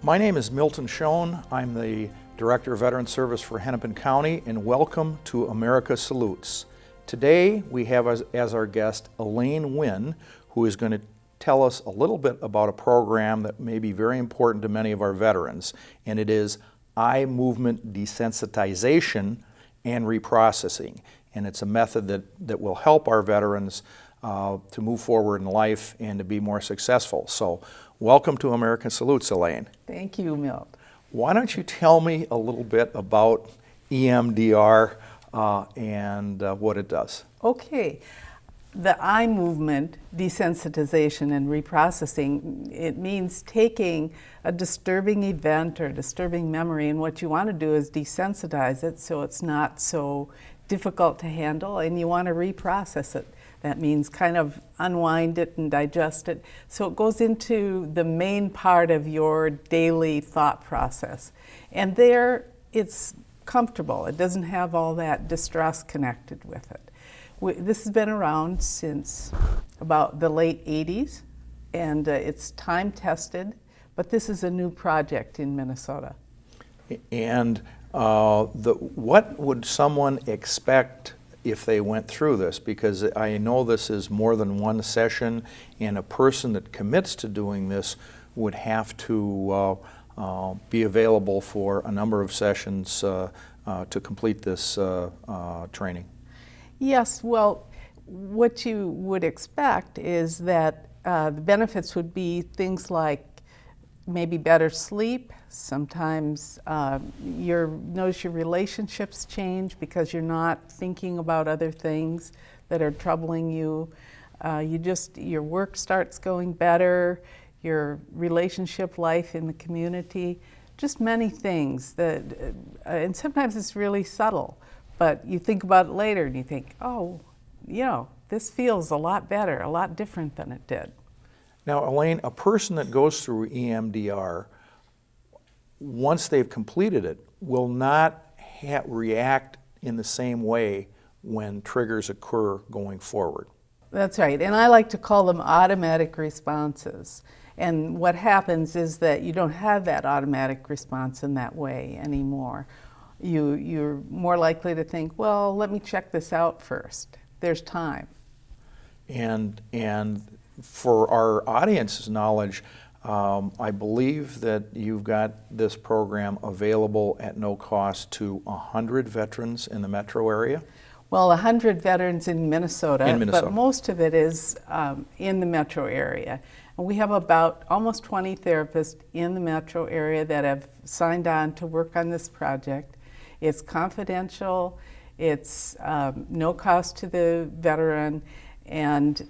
My name is Milton Schoen. I'm the Director of Veteran Service for Hennepin County, and welcome to America Salutes. Today we have as our guest Elaine Wynne, who is going to tell us a little bit about a program that may be very important to many of our veterans, and it is eye movement desensitization and reprocessing. And it's a method that will help our veterans to move forward in life and to be more successful. So welcome to American Salutes, Elaine. Thank you, Milt. Why don't you tell me a little bit about EMDR and what it does? Okay. The eye movement desensitization and reprocessing, it means taking a disturbing event or disturbing memory, and what you want to do is desensitize it so it's not so difficult to handle, and you want to reprocess it. That means kind of unwind it and digest it. So it goes into the main part of your daily thought process. And there it's comfortable. It doesn't have all that distress connected with it. This has been around since about the late 80s, and it's time tested, but this is a new project in Minnesota. And what would someone expect if they went through this? Because I know this is more than one session, and a person that commits to doing this would have to be available for a number of sessions to complete this training. Yes, well, what you would expect is that the benefits would be things like maybe better sleep. Sometimes notice your relationships change because you're not thinking about other things that are troubling you. Your work starts going better, your relationship life in the community, just many things that, and sometimes it's really subtle, but you think about it later and you think, oh, this feels a lot better, a lot different than it did. Now, Elaine, a person that goes through EMDR, once they've completed it, will not react in the same way when triggers occur going forward. That's right, and I like to call them automatic responses. And what happens is that you don't have that automatic response in that way anymore. You're more likely to think, well, let me check this out first. There's time. And for our audience's knowledge, I believe that you've got this program available at no cost to 100 veterans in the metro area? Well, 100 veterans in Minnesota, but most of it is in the metro area. And we have about almost 20 therapists in the metro area that have signed on to work on this project. It's confidential, it's no cost to the veteran, and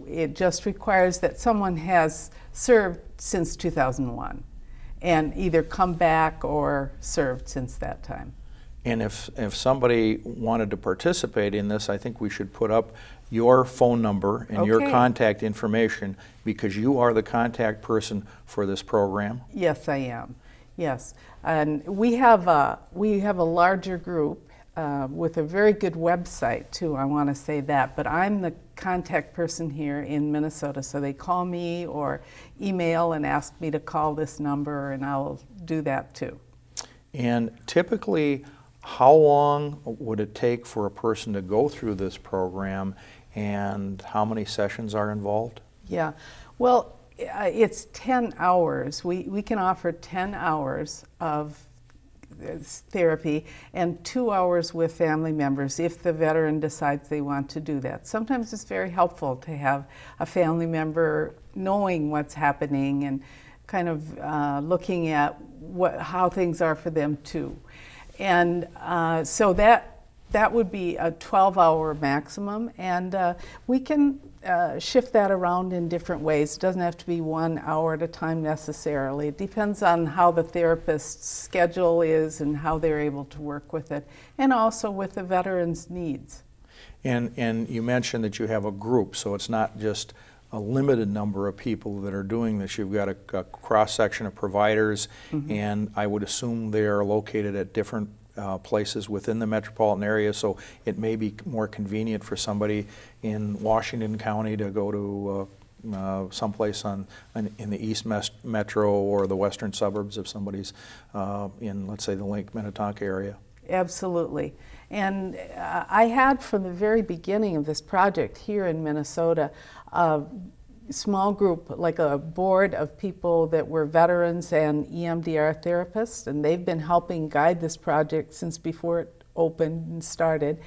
it just requires that someone has served since 2001 and either come back or served since that time. And if somebody wanted to participate in this, I think we should put up your phone number and your contact information, because you are the contact person for this program. Yes, I am. Yes, and we have a larger group with a very good website too, I want to say that, but I'm the contact person here in Minnesota, so they call me or email and ask me to call this number, and I'll do that too. And typically, how long would it take for a person to go through this program, and how many sessions are involved? Yeah, well, it's 10 hours. We can offer 10 hours of therapy and 2 hours with family members if the veteran decides they want to do that. Sometimes it's very helpful to have a family member knowing what's happening and kind of looking at how things are for them too. And so that would be a 12-hour maximum, and we can shift that around in different ways. It doesn't have to be 1 hour at a time necessarily. It depends on how the therapist's schedule is and how they're able to work with it, and also with the veteran's needs. And you mentioned that you have a group, so it's not just a limited number of people that are doing this. You've got a cross-section of providers, and I would assume they are located at different places within the metropolitan area, so it may be more convenient for somebody in Washington County to go to someplace in the East Metro or the western suburbs if somebody's in, let's say, the Lake Minnetonka area. Absolutely. And I had from the very beginning of this project here in Minnesota a small group, like a board of people that were veterans and EMDR therapists, and they've been helping guide this project since before it opened and started.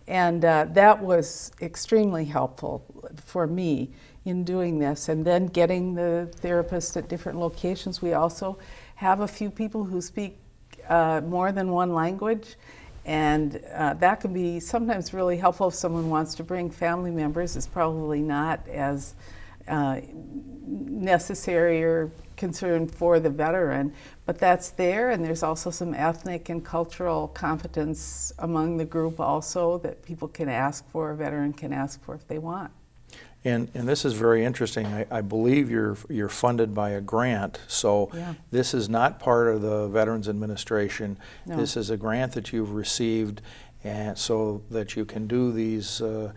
And that was extremely helpful for me in doing this. And then getting the therapists at different locations. We also have a few people who speak more than one language. And that can be sometimes really helpful if someone wants to bring family members. It's probably not as necessary or concern for the veteran, but that's there. And there's also some ethnic and cultural competence among the group also that people can ask for, a veteran can ask for if they want. And this is very interesting. I believe you're funded by a grant, so Yeah. this is not part of the Veterans Administration. No. This is a grant that you've received, and so that you can do these do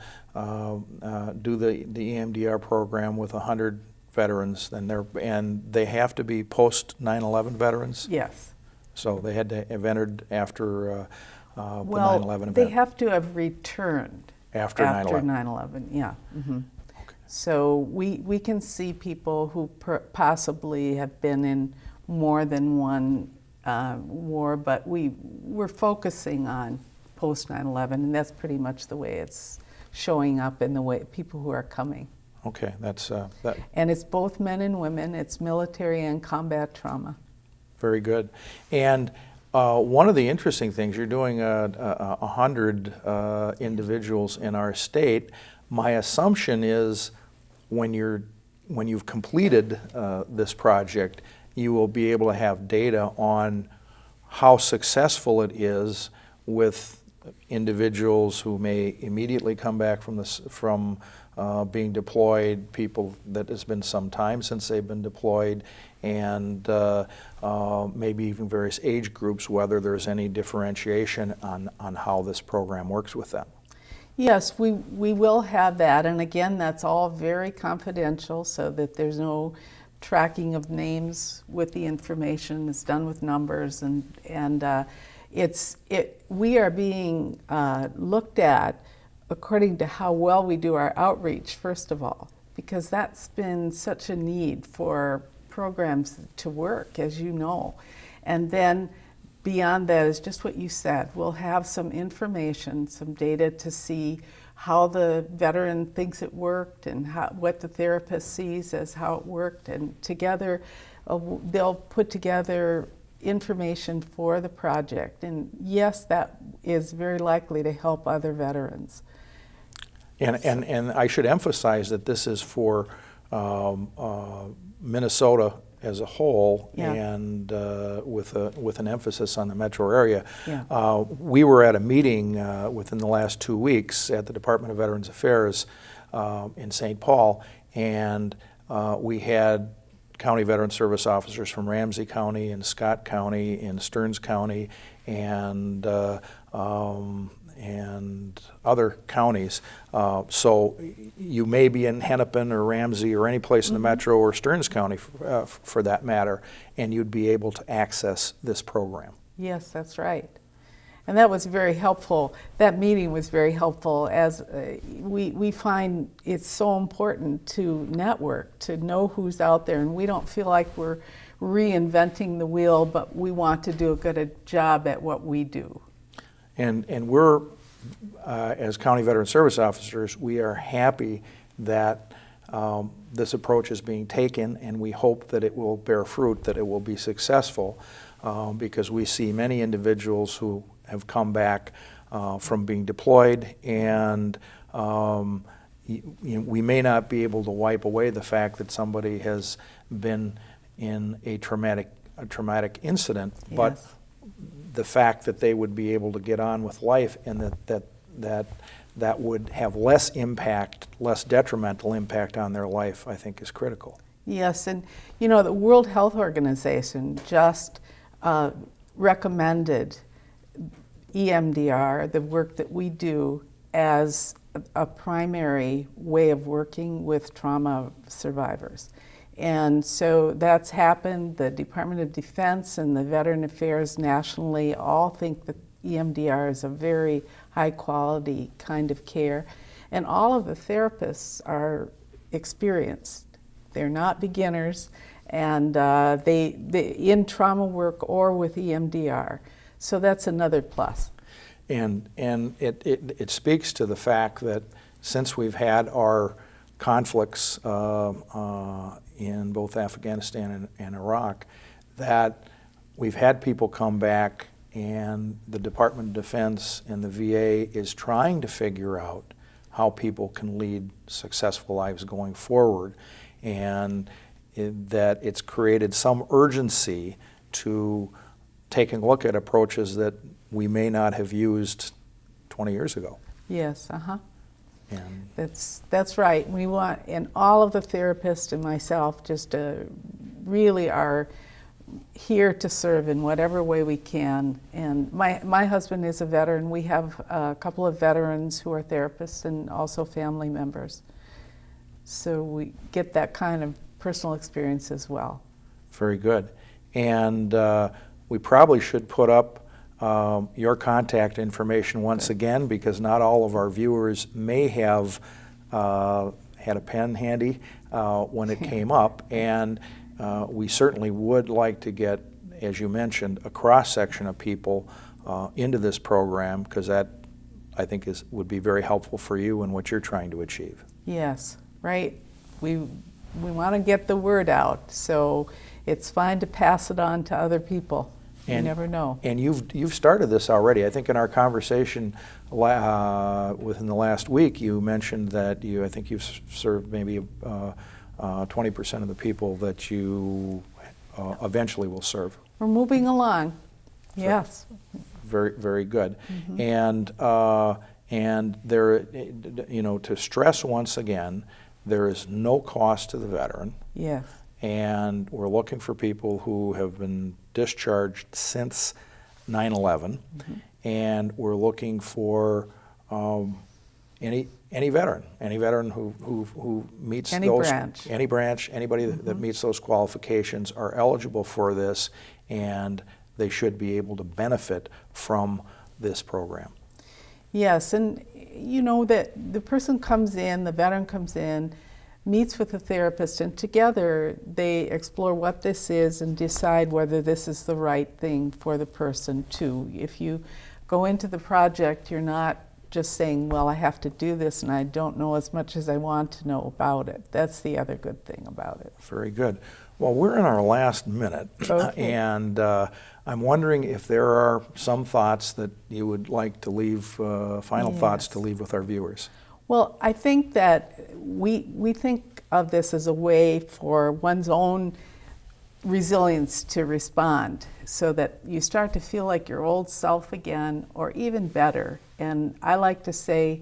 the EMDR program with 100 veterans, and they have to be post 9/11 veterans. Yes. So they had to have entered after the Well, 9/11 they event. have to have returned After 9/11. 9/11, yeah. So we can see people who possibly have been in more than one war, but we're focusing on post 9/11, and that's pretty much the way it's showing up in the way people who are coming. Okay, that's that. And it's both men and women. It's military and combat trauma. Very good. And one of the interesting things, you're doing 100 individuals in our state. My assumption is when you've completed this project, you will be able to have data on how successful it is with individuals who may immediately come back from being deployed, people that has been some time since they've been deployed, and maybe even various age groups, whether there's any differentiation on how this program works with them. Yes, we will have that, and again, that's all very confidential so that there's no tracking of names with the information. It's done with numbers, and we are being looked at according to how well we do our outreach, first of all, because that's been such a need for programs to work, as you know. And then beyond that is just what you said. We'll have some information, some data to see how the veteran thinks it worked and what the therapist sees as how it worked. And together, they'll put together information for the project. And yes, that is very likely to help other veterans. And I should emphasize that this is for Minnesota as a whole, Yeah. and with an emphasis on the metro area. Yeah. We were at a meeting within the last 2 weeks at the Department of Veterans Affairs in St. Paul, and we had County Veteran Service officers from Ramsey County and Scott County and Stearns County and other counties. So you may be in Hennepin or Ramsey or any place in the metro or Stearns County for that matter, and you'd be able to access this program. Yes, that's right. And that was very helpful. That meeting was very helpful, as we find it's so important to network, to know who's out there, and we don't feel like we're reinventing the wheel, but we want to do a good job at what we do. And we're, as County Veteran Service officers, we are happy that this approach is being taken, and we hope that it will bear fruit, that it will be successful, because we see many individuals who have come back from being deployed, and we may not be able to wipe away the fact that somebody has been in a traumatic incident, Yes. but the fact that they would be able to get on with life, and that would have less impact, less detrimental impact on their life, I think is critical. Yes, and you know, the World Health Organization just recommended EMDR, the work that we do, as a primary way of working with trauma survivors. And so that's happened. The Department of Defense and the Veteran Affairs nationally all think that EMDR is a very high quality kind of care. And all of the therapists are experienced. They're not beginners, and they in trauma work or with EMDR. So that's another plus. And it speaks to the fact that since we've had our conflicts in both Afghanistan and Iraq, that we've had people come back, and the Department of Defense and the VA is trying to figure out how people can lead successful lives going forward, and that it's created some urgency to taking a look at approaches that we may not have used 20 years ago. Yes, And that's right. We want, and all of the therapists and myself just really are here to serve in whatever way we can. And my husband is a veteran. We have a couple of veterans who are therapists and also family members. So we get that kind of personal experience as well. very good. And we probably should put up your contact information once again, because not all of our viewers may have had a pen handy when it came up. And we certainly would like to get, as you mentioned, a cross-section of people into this program, because that, I think, would be very helpful for you and what you're trying to achieve. Yes, right. We want to get the word out, so it's fine to pass it on to other people. You never know. And you've started this already. I think in our conversation within the last week, you mentioned that I think you've served maybe 20% of the people that you eventually will serve. We're moving along. Yes. Very, very good. Mm-hmm. And there, to stress once again, there is no cost to the veteran. Yes. And we're looking for people who have been discharged since 9/11, and we're looking for any veteran who meets any branch, anybody that meets those qualifications are eligible for this, and they should be able to benefit from this program. Yes, and that the person comes in, the veteran comes in, meets with a therapist, and together they explore what this is and decide whether this is the right thing for the person too. If you go into the project, you're not just saying, well, I have to do this and I don't know as much as I want to know about it. That's the other good thing about it. Very good. Well, we're in our last minute, and I'm wondering if there are some thoughts that you would like to leave, final thoughts to leave with our viewers. Well, I think that we think of this as a way for one's own resilience to respond, so that you start to feel like your old self again, or even better. And I like to say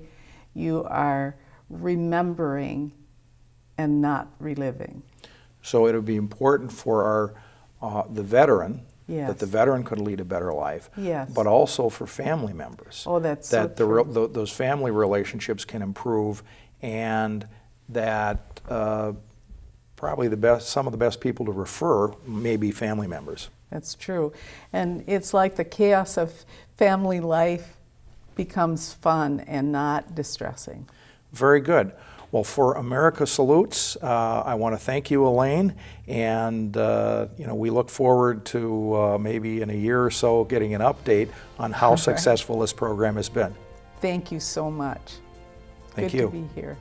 you are remembering and not reliving. So it would be important for the veteran, Yes. that the veteran could lead a better life, Yes. but also for family members. Oh, that's that so true. those family relationships can improve, and that probably some of the best people to refer may be family members. That's true. And it's like the chaos of family life becomes fun and not distressing. Very good. Well, for America Salutes, I want to thank you, Elaine, and we look forward to maybe in a year or so getting an update on how successful this program has been. Thank you so much. Thank you. Good to be here.